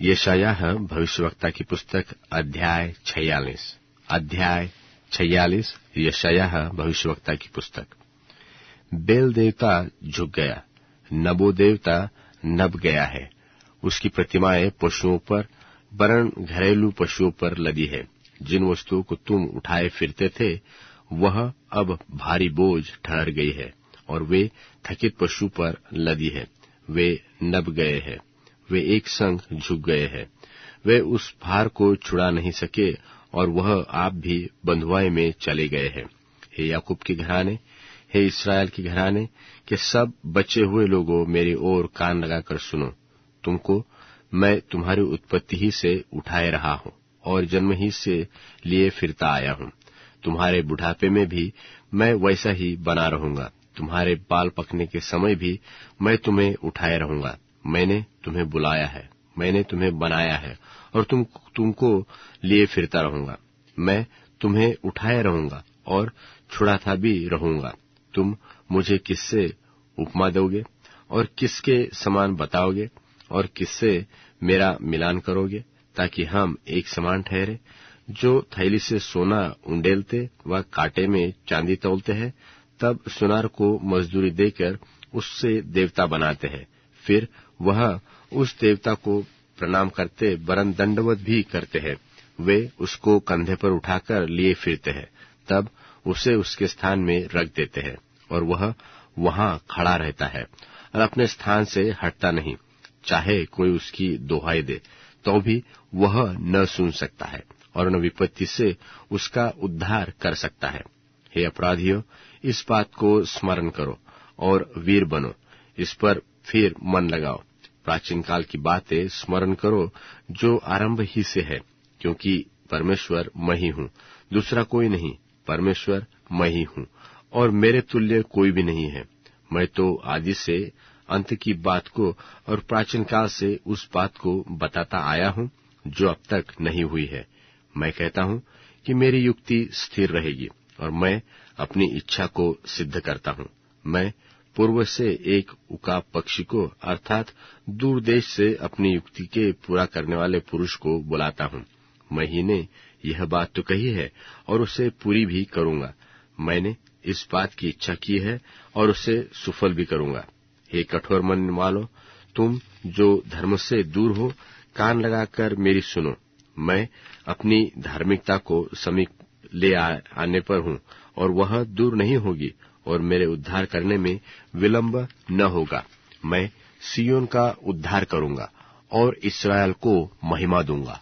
यशायाह भविष्यवक्ता की पुस्तक अध्याय 46 यशायाह भविष्यवक्ता की पुस्तक। बेल देवता झुक गया, नबो देवता नब गया है। उसकी प्रतिमाएं पशुओं पर, वरन घरेलू पशुओं पर लदी है। जिन वस्तुओं को तुम उठाए फिरते थे वह अब भारी बोझ ठहर गई है, और वे थकित पशु पर लदी है। वे नब गए हैं, वे एक संग झुक गए हैं। वे उस भार को छुड़ा नहीं सके, और वह आप भी बंधुआई में चले गए हैं। हे याकूब के घराने, हे इस्राएल के घराने के सब बचे हुए लोगों, मेरी ओर कान लगाकर सुनो। तुमको मैं तुम्हारी उत्पत्ति ही से उठाए रहा हूं, और जन्म ही से लिए फिरता आया हूं। तुम्हारे बुढ़ापे में भी मैं वैसा ही बना रहूंगा। तुम्हारे बाल पकने के समय भी मैं तुम्हें उठाए रहूंगा। मैंने तुम्हें बुलाया है, मैंने तुम्हें बनाया है, और तुमको लिए फिरता रहूंगा। मैं तुम्हें उठाए रहूंगा और छुड़ाता भी रहूंगा। तुम मुझे किससे उपमा दोगे, और किसके समान बताओगे, और किससे मेरा मिलान करोगे, ताकि हम एक समान ठहरे। जो थैली से सोना उंडेलते व कांटे में चांदी तौलते हैं, तब सुनार को मजदूरी देकर उससे देवता बनाते हैं। फिर वह उस देवता को प्रणाम करते, वरन दंडवत भी करते हैं। वे उसको कंधे पर उठाकर लिए फिरते हैं, तब उसे उसके स्थान में रख देते हैं, और वह वहां खड़ा रहता है और अपने स्थान से हटता नहीं। चाहे कोई उसकी दोहाई दे तो भी वह न सुन सकता है, और न विपत्ति से उसका उद्धार कर सकता है। हे अपराधियों, इस बात को स्मरण करो और वीर बनो, इस पर फिर मन लगाओ। प्राचीन काल की बातें स्मरण करो जो आरंभ ही से है, क्योंकि परमेश्वर मैं ही हूँ, दूसरा कोई नहीं। परमेश्वर मैं ही हूँ, और मेरे तुल्य कोई भी नहीं है। मैं तो आदि से अंत की बात को और प्राचीन काल से उस बात को बताता आया हूँ जो अब तक नहीं हुई है। मैं कहता हूँ कि मेरी युक्ति स्थिर रहेगी, और मैं अपनी इच्छा को सिद्ध करता हूँ। मैं पूर्व से एक उकाब पक्षी को, अर्थात दूर देश से अपनी युक्ति के पूरा करने वाले पुरुष को बुलाता हूँ। मैं ही ने यह बात तो कही है, और उसे पूरी भी करूंगा। मैंने इस बात की इच्छा की है, और उसे सुफल भी करूंगा। हे कठोर मन वालों, तुम जो धर्म से दूर हो, कान लगाकर मेरी सुनो। मैं अपनी धार्मिकता को समीप ले आने पर हूँ, और वह दूर नहीं होगी, और मेरे उद्धार करने में विलंब न होगा। मैं सिय्योन का उद्धार करूंगा और इस्राएल को महिमा दूंगा।